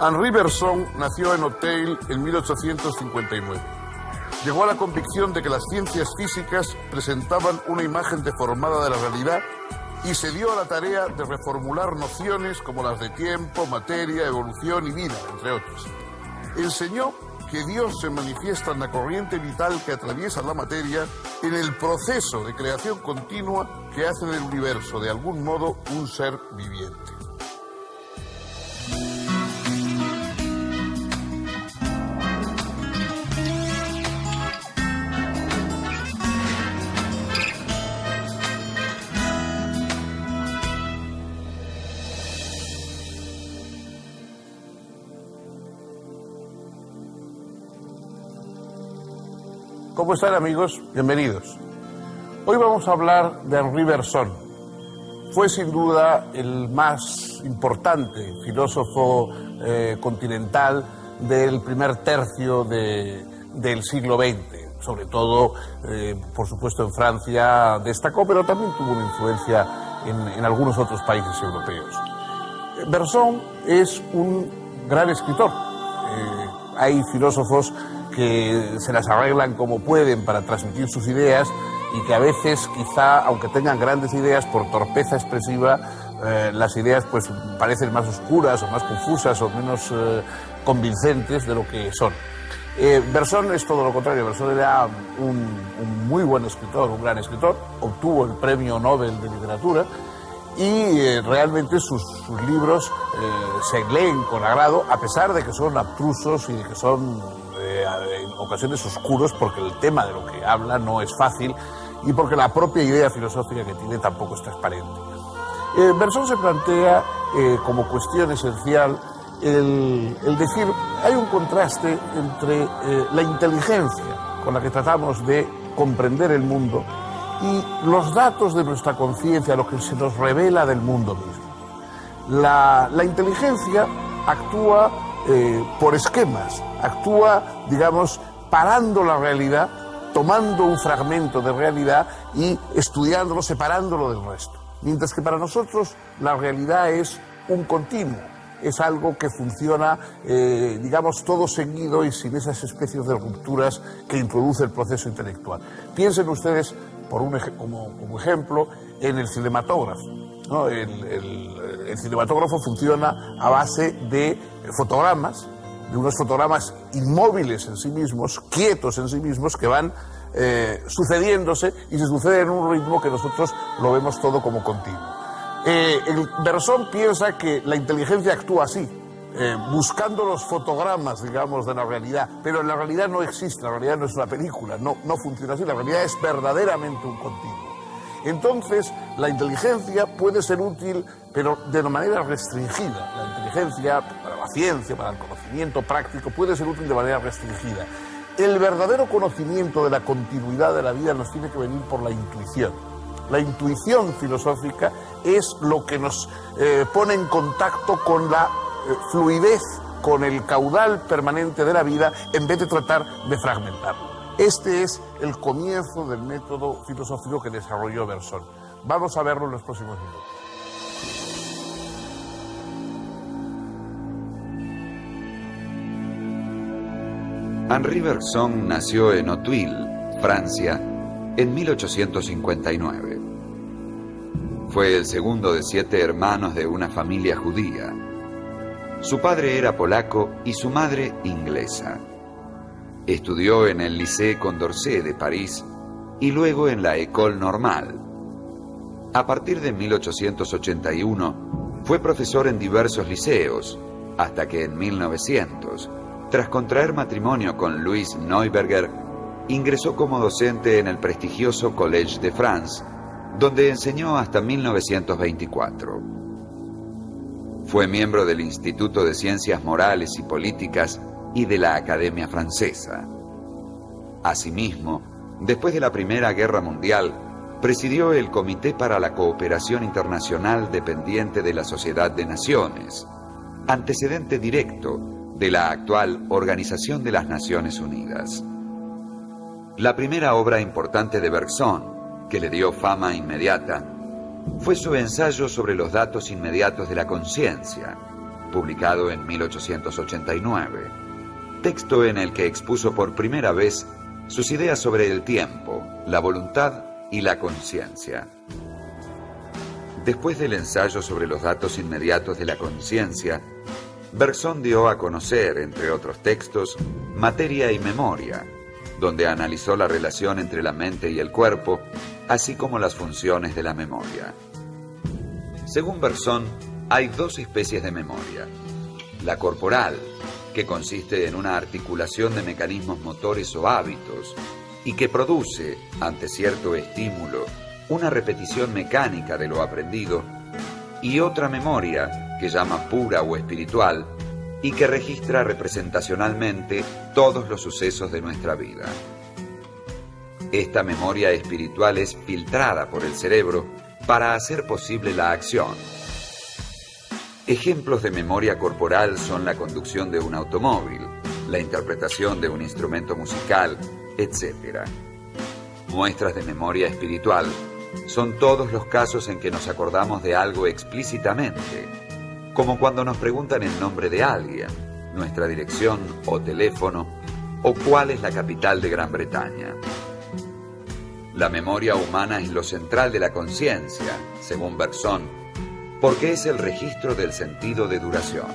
Henri Bergson nació en Auteuil en 1859. Llegó a la convicción de que las ciencias físicas presentaban una imagen deformada de la realidad y se dio a la tarea de reformular nociones como las de tiempo, materia, evolución y vida, entre otros. Enseñó que Dios se manifiesta en la corriente vital que atraviesa la materia en el proceso de creación continua que hace del universo, de algún modo, un ser viviente. ¿Cómo están, amigos? Bienvenidos. Hoy vamos a hablar de Henri Bergson. Fue sin duda el más importante filósofo continental del primer tercio del siglo XX. Sobre todo, por supuesto, en Francia destacó, pero también tuvo una influencia en algunos otros países europeos. Bergson es un gran escritor. Hay filósofos que se las arreglan como pueden para transmitir sus ideas y que a veces, quizá, aunque tengan grandes ideas, por torpeza expresiva, las ideas pues parecen más oscuras o más confusas o menos convincentes de lo que son. Bergson es todo lo contrario. Bergson era un muy buen escritor, un gran escritor, obtuvo el Premio Nobel de Literatura y realmente sus libros se leen con agrado, a pesar de que son abstrusos y de que son en ocasiones oscuros, porque el tema de lo que habla no es fácil y porque la propia idea filosófica que tiene tampoco es transparente. Bergson se plantea como cuestión esencial el decir, hay un contraste entre la inteligencia con la que tratamos de comprender el mundo y los datos de nuestra conciencia, lo que se nos revela del mundo mismo. La inteligencia actúa por esquemas, actúa, digamos, parando la realidad, tomando un fragmento de realidad y estudiándolo, separándolo del resto. Mientras que para nosotros la realidad es un continuo, es algo que funciona, digamos, todo seguido y sin esas especies de rupturas que introduce el proceso intelectual. Piensen ustedes, como ejemplo, en el cinematógrafo, ¿no? El cinematógrafo funciona a base de fotogramas, de unos fotogramas inmóviles en sí mismos, quietos en sí mismos, que van sucediéndose y se sucede en un ritmo que nosotros lo vemos todo como continuo. Bergson piensa que la inteligencia actúa así, buscando los fotogramas, digamos, de la realidad, pero la realidad no existe, la realidad no es una película, no funciona así, la realidad es verdaderamente un continuo. Entonces, la inteligencia puede ser útil, pero de una manera restringida. La inteligencia, para la ciencia, para el conocimiento práctico, puede ser útil de manera restringida. El verdadero conocimiento de la continuidad de la vida nos tiene que venir por la intuición. La intuición filosófica es lo que nos pone en contacto con la fluidez, con el caudal permanente de la vida, en vez de tratar de fragmentarlo. Este es el comienzo del método filosófico que desarrolló Bergson. Vamos a verlo en los próximos minutos. Henri Bergson nació en Auteuil, Francia, en 1859. Fue el segundo de 7 hermanos de una familia judía. Su padre era polaco y su madre inglesa. Estudió en el Lycée Condorcet de París y luego en la École Normale. A partir de 1881 fue profesor en diversos liceos, hasta que en 1900, tras contraer matrimonio con Louise Neuberger, ingresó como docente en el prestigioso Collège de France, donde enseñó hasta 1924. Fue miembro del Instituto de Ciencias Morales y Políticas y de la Academia Francesa. Asimismo, después de la Primera Guerra Mundial, presidió el Comité para la Cooperación Internacional dependiente de la Sociedad de Naciones, antecedente directo de la actual Organización de las Naciones Unidas. La primera obra importante de Bergson, que le dio fama inmediata, fue su ensayo sobre los datos inmediatos de la conciencia, publicado en 1889, texto en el que expuso por primera vez sus ideas sobre el tiempo, la voluntad y la conciencia. Después del ensayo sobre los datos inmediatos de la conciencia, Bergson dio a conocer, entre otros textos, Materia y Memoria, donde analizó la relación entre la mente y el cuerpo, así como las funciones de la memoria. Según Bergson, hay dos especies de memoria: la corporal, que consiste en una articulación de mecanismos motores o hábitos, y que produce, ante cierto estímulo, una repetición mecánica de lo aprendido, y otra memoria, que llama pura o espiritual, y que registra representacionalmente todos los sucesos de nuestra vida. Esta memoria espiritual es filtrada por el cerebro para hacer posible la acción. Ejemplos de memoria corporal son la conducción de un automóvil, la interpretación de un instrumento musical, etc. Muestras de memoria espiritual son todos los casos en que nos acordamos de algo explícitamente, como cuando nos preguntan el nombre de alguien, nuestra dirección o teléfono, o cuál es la capital de Gran Bretaña. La memoria humana es lo central de la conciencia, según Bergson, porque es el registro del sentido de duración.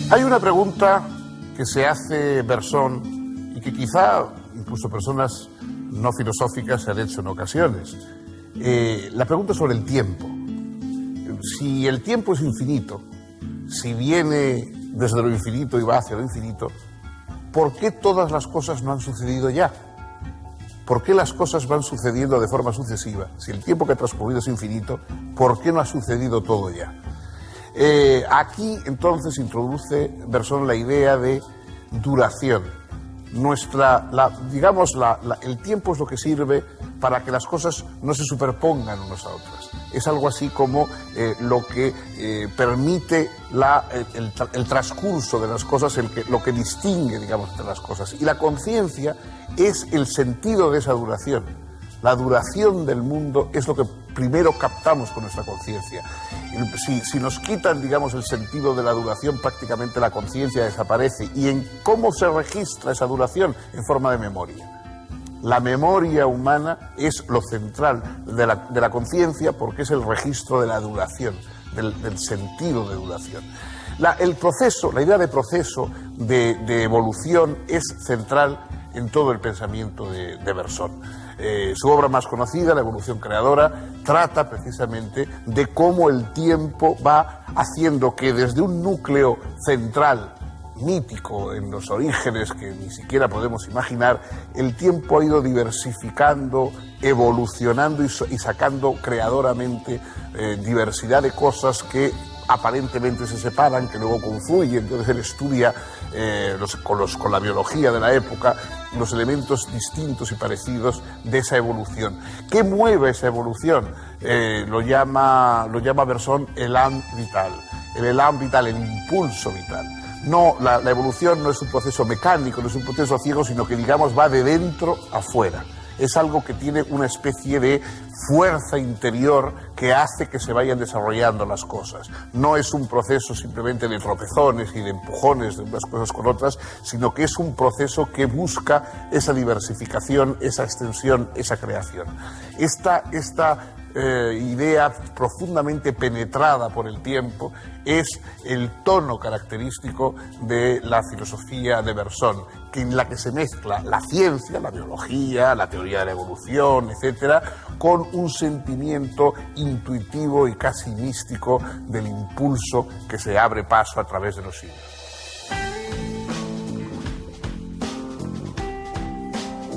Hay una pregunta que se hace Bergson y que quizá incluso personas no filosóficas se han hecho en ocasiones. La pregunta sobre el tiempo. Si el tiempo es infinito, si viene desde lo infinito y va hacia lo infinito, ¿por qué todas las cosas no han sucedido ya? ¿Por qué las cosas van sucediendo de forma sucesiva? Si el tiempo que ha transcurrido es infinito, ¿por qué no ha sucedido todo ya? Aquí entonces introduce Bergson la idea de duración. El tiempo es lo que sirve para que las cosas no se superpongan unas a otras. Es algo así como lo que permite el transcurso de las cosas, lo que distingue, digamos, entre las cosas. Y la conciencia es el sentido de esa duración. La duración del mundo es lo que primero captamos con nuestra conciencia. Si nos quitan, digamos, el sentido de la duración, prácticamente la conciencia desaparece. ¿Y en cómo se registra esa duración? En forma de memoria. La memoria humana es lo central de la conciencia porque es el registro de la duración, del sentido de duración. La idea de proceso, de evolución, es central en todo el pensamiento de Bergson. Su obra más conocida, La evolución creadora, trata precisamente de cómo el tiempo va haciendo que desde un núcleo central, mítico en los orígenes que ni siquiera podemos imaginar, el tiempo ha ido diversificando, evolucionando y sacando creadoramente diversidad de cosas que aparentemente se separan, que luego confluyen. Entonces él estudia con la biología de la época los elementos distintos y parecidos de esa evolución. ¿Qué mueve esa evolución? Lo llama Bergson elan vital. El elan vital, el impulso vital. No, la evolución no es un proceso mecánico, no es un proceso ciego, sino que, digamos, va de dentro a fuera. Es algo que tiene una especie de fuerza interior que hace que se vayan desarrollando las cosas. No es un proceso simplemente de tropezones y de empujones de unas cosas con otras, sino que es un proceso que busca esa diversificación, esa extensión, esa creación. Esta idea profundamente penetrada por el tiempo es el tono característico de la filosofía de Bergson, en la que se mezcla la ciencia, la biología, la teoría de la evolución, etcétera, con un sentimiento intuitivo y casi místico del impulso que se abre paso a través de los siglos.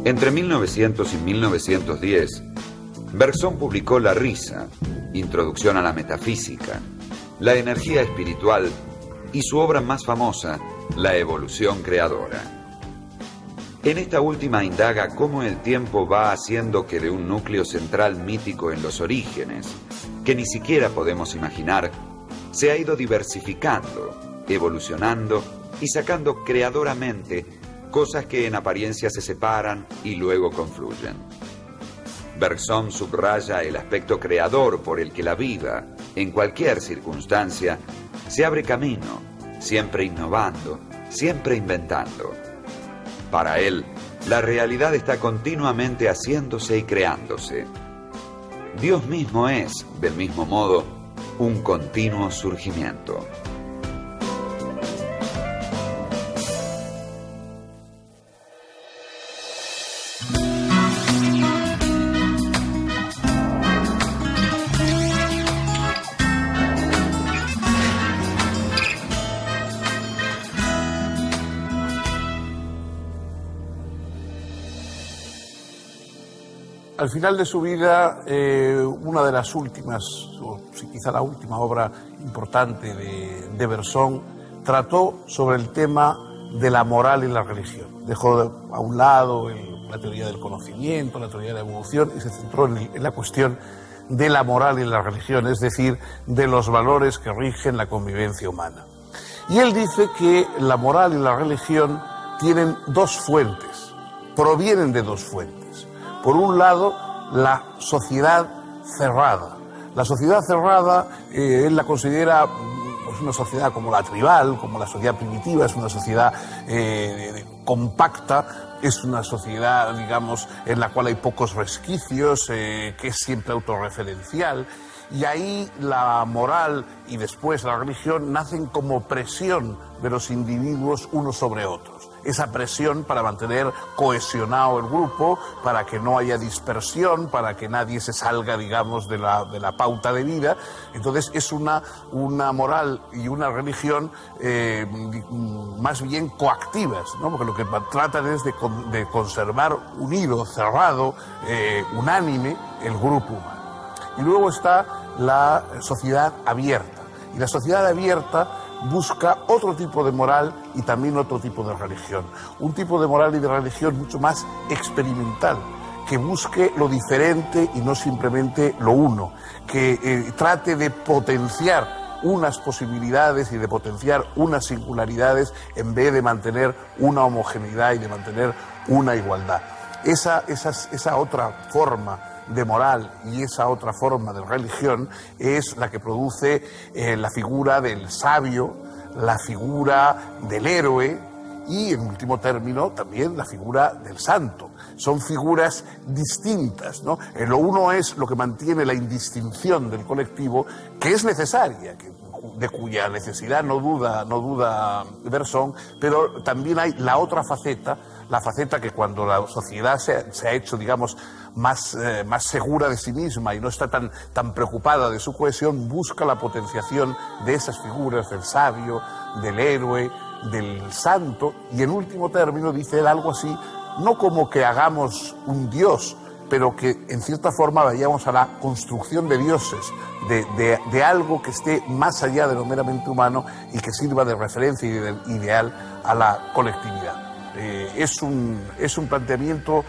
Entre 1900 y 1910, Bergson publicó La risa, Introducción a la metafísica, La energía espiritual y su obra más famosa, La evolución creadora. En esta última indaga cómo el tiempo va haciendo que de un núcleo central mítico en los orígenes, que ni siquiera podemos imaginar, se ha ido diversificando, evolucionando y sacando creadoramente cosas que en apariencia se separan y luego confluyen. Bergson subraya el aspecto creador por el que la vida, en cualquier circunstancia, se abre camino, siempre innovando, siempre inventando. Para él, la realidad está continuamente haciéndose y creándose. Dios mismo es, del mismo modo, un continuo surgimiento. Al final de su vida, una de las últimas, o quizá la última obra importante de Bergson, trató sobre el tema de la moral y la religión. Dejó a un lado la teoría del conocimiento, la teoría de la evolución, y se centró en la cuestión de la moral y la religión, es decir, de los valores que rigen la convivencia humana. Y él dice que la moral y la religión tienen dos fuentes, provienen de dos fuentes. Por un lado, la sociedad cerrada. La sociedad cerrada, él la considera una sociedad como la tribal, como la sociedad primitiva, es una sociedad compacta, es una sociedad, digamos, en la cual hay pocos resquicios, que es siempre autorreferencial. Y ahí la moral y después la religión nacen como presión de los individuos unos sobre otros. Esa presión para mantener cohesionado el grupo, para que no haya dispersión, para que nadie se salga, digamos, de la pauta de vida. Entonces es una moral y una religión más bien coactivas, ¿no? Porque lo que tratan es de conservar unido, cerrado, unánime el grupo humano. Y luego está la sociedad abierta. Y la sociedad abierta busca otro tipo de moral y también otro tipo de religión. Un tipo de moral y de religión mucho más experimental, que busque lo diferente y no simplemente lo uno, que trate de potenciar unas posibilidades y de potenciar unas singularidades en vez de mantener una homogeneidad y de mantener una igualdad. Esa otra forma de moral y esa otra forma de religión es la que produce la figura del sabio, la figura del héroe y, en último término, también la figura del santo. Son figuras distintas, ¿no? Lo uno es lo que mantiene la indistinción del colectivo, que es necesaria, de cuya necesidad no duda Bergson, pero también hay la otra faceta, la faceta que cuando la sociedad se ha hecho, digamos, más segura de sí misma y no está tan preocupada de su cohesión, busca la potenciación de esas figuras del sabio, del héroe, del santo, y en último término dice él algo así, no como que hagamos un dios, pero que en cierta forma vayamos a la construcción de dioses, de algo que esté más allá de lo meramente humano y que sirva de referencia y de ideal a la colectividad. Es un planteamiento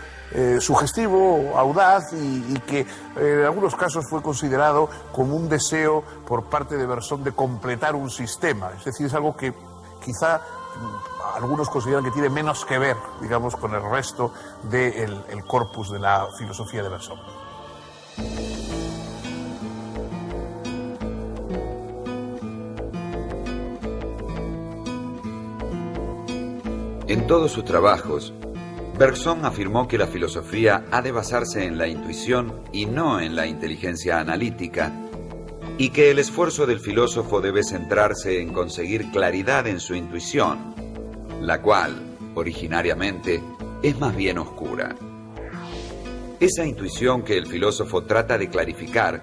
sugestivo, audaz y que en algunos casos fue considerado como un deseo por parte de Bergson de completar un sistema. Es decir, es algo que quizá algunos consideran que tiene menos que ver, digamos, con el resto del corpus de la filosofía de Bergson. En todos sus trabajos, Bergson afirmó que la filosofía ha de basarse en la intuición y no en la inteligencia analítica, y que el esfuerzo del filósofo debe centrarse en conseguir claridad en su intuición, la cual, originariamente, es más bien oscura. Esa intuición que el filósofo trata de clarificar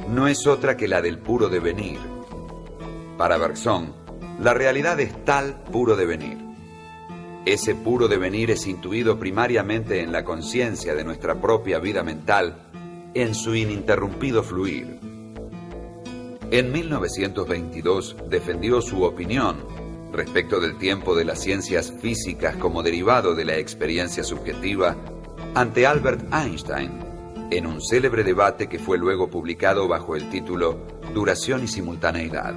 no es otra que la del puro devenir. Para Bergson, la realidad es tal puro devenir. Ese puro devenir es intuido primariamente en la conciencia de nuestra propia vida mental, en su ininterrumpido fluir. En 1922 defendió su opinión, respecto del tiempo de las ciencias físicas como derivado de la experiencia subjetiva ante Albert Einstein, en un célebre debate que fue luego publicado bajo el título Duración y simultaneidad.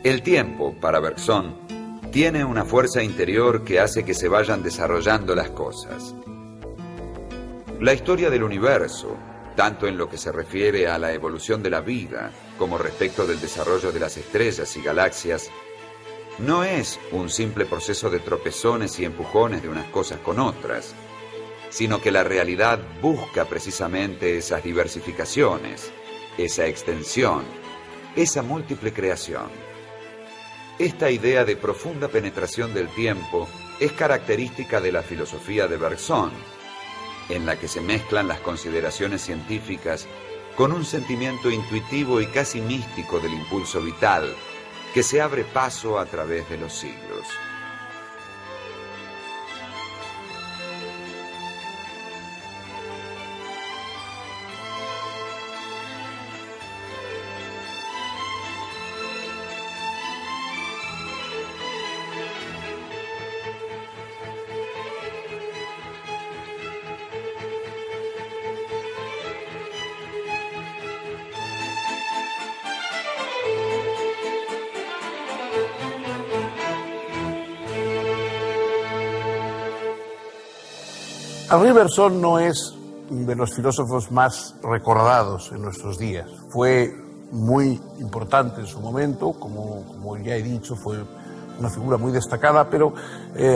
El tiempo, para Bergson, tiene una fuerza interior que hace que se vayan desarrollando las cosas. La historia del universo, tanto en lo que se refiere a la evolución de la vida como respecto del desarrollo de las estrellas y galaxias, no es un simple proceso de tropezones y empujones de unas cosas con otras, sino que la realidad busca precisamente esas diversificaciones, esa extensión, esa múltiple creación. Esta idea de profunda penetración del tiempo es característica de la filosofía de Bergson, en la que se mezclan las consideraciones científicas con un sentimiento intuitivo y casi místico del impulso vital que se abre paso a través de los siglos. Henri Bergson no es de los filósofos más recordados en nuestros días. Fue muy importante en su momento, como ya he dicho, fue una figura muy destacada, pero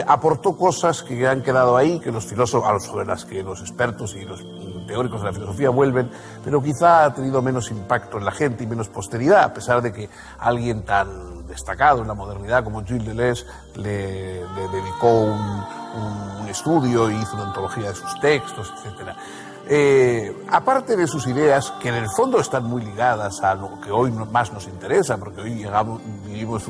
aportó cosas que han quedado ahí, que los filósofos, sobre las que los expertos y los teóricos de la filosofía vuelven, pero quizá ha tenido menos impacto en la gente y menos posteridad, a pesar de que alguien tan destacado en la modernidad como Gilles Deleuze le dedicó un estudio y hizo una antología de sus textos, etc. Aparte de sus ideas, que en el fondo están muy ligadas a lo que hoy más nos interesa, porque hoy vivimos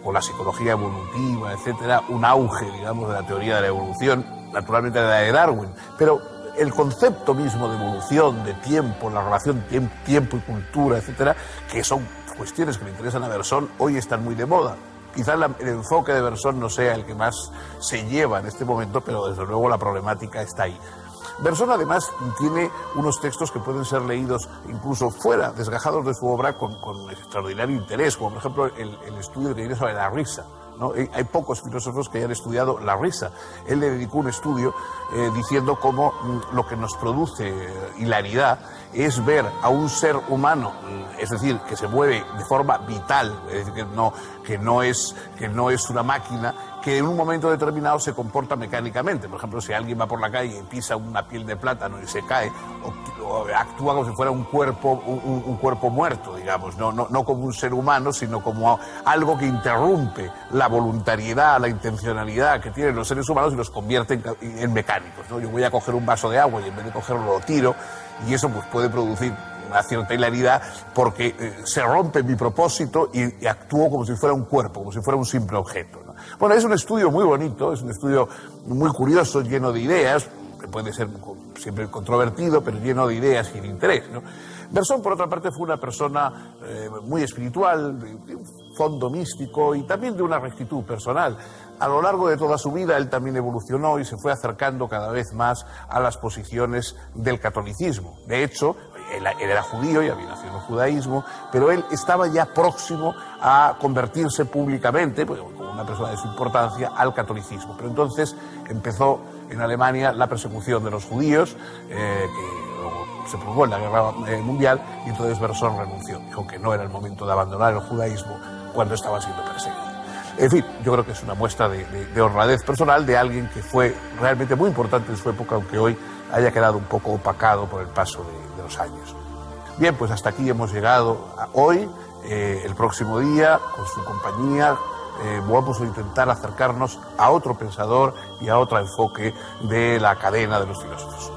con la psicología evolutiva, etcétera, un auge, digamos, de la teoría de la evolución, naturalmente de la de Darwin, pero el concepto mismo de evolución, de tiempo, la relación tiempo y cultura, etcétera, que son cuestiones que le interesan a Bergson, hoy están muy de moda. Quizás el enfoque de Bergson no sea el que más se lleva en este momento, pero desde luego la problemática está ahí. Bergson además tiene unos textos que pueden ser leídos incluso fuera, desgajados de su obra, con extraordinario interés, como por ejemplo el estudio que tiene sobre la risa, ¿no? Hay pocos filósofos que hayan estudiado la risa. Él le dedicó un estudio diciendo cómo lo que nos produce hilaridad es ver a un ser humano, es decir, que se mueve de forma vital, es decir, que no es una máquina, que en un momento determinado se comporta mecánicamente. Por ejemplo, si alguien va por la calle y pisa una piel de plátano y se cae, o actúa como si fuera un cuerpo muerto, digamos, no como un ser humano, sino como algo que interrumpe la voluntariedad, la intencionalidad que tienen los seres humanos y los convierte en mecánicos, ¿no? Yo voy a coger un vaso de agua y en vez de cogerlo lo tiro, y eso pues puede producir una cierta hilaridad porque se rompe mi propósito y actúo como si fuera un cuerpo, como si fuera un simple objeto, ¿no? Bueno, es un estudio muy bonito, es un estudio muy curioso, lleno de ideas, que puede ser siempre controvertido, pero lleno de ideas y de interés, ¿no? Bergson, por otra parte, fue una persona muy espiritual, de un fondo místico y también de una rectitud personal. A lo largo de toda su vida él también evolucionó y se fue acercando cada vez más a las posiciones del catolicismo. De hecho, él era judío y había nacido en el judaísmo, pero él estaba ya próximo a convertirse públicamente, pues, como una persona de su importancia, al catolicismo. Pero entonces empezó en Alemania la persecución de los judíos, que se prolongó en la Guerra Mundial, y entonces Bergson renunció. Dijo que no era el momento de abandonar el judaísmo cuando estaba siendo perseguido. En fin, yo creo que es una muestra de honradez personal de alguien que fue realmente muy importante en su época, aunque hoy haya quedado un poco opacado por el paso de los años. Bien, pues hasta aquí hemos llegado hoy. El próximo día, con su compañía, vamos a intentar acercarnos a otro pensador y a otro enfoque de la cadena de los filósofos.